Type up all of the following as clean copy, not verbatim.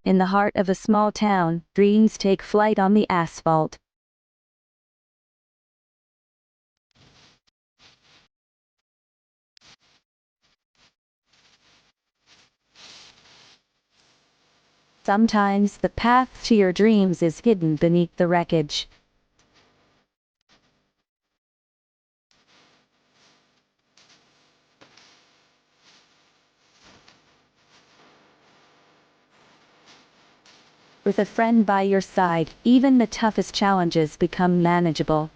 In the heart of a small town, dreams take flight on the asphalt. Sometimes the path to your dreams is hidden beneath the wreckage. With a friend by your side, even the toughest challenges become manageable.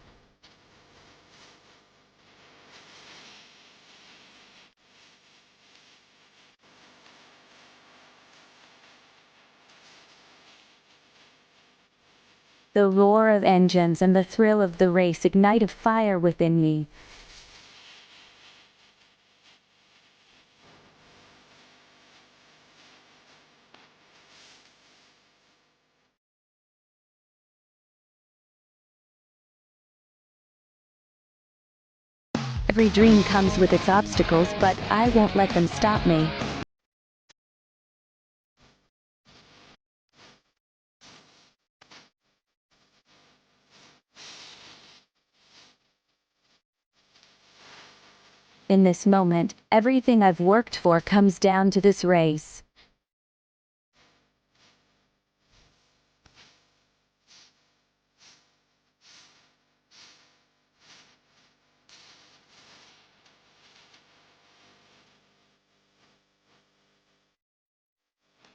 The roar of engines and the thrill of the race ignite a fire within me. Every dream comes with its obstacles, but I won't let them stop me. In this moment, everything I've worked for comes down to this race.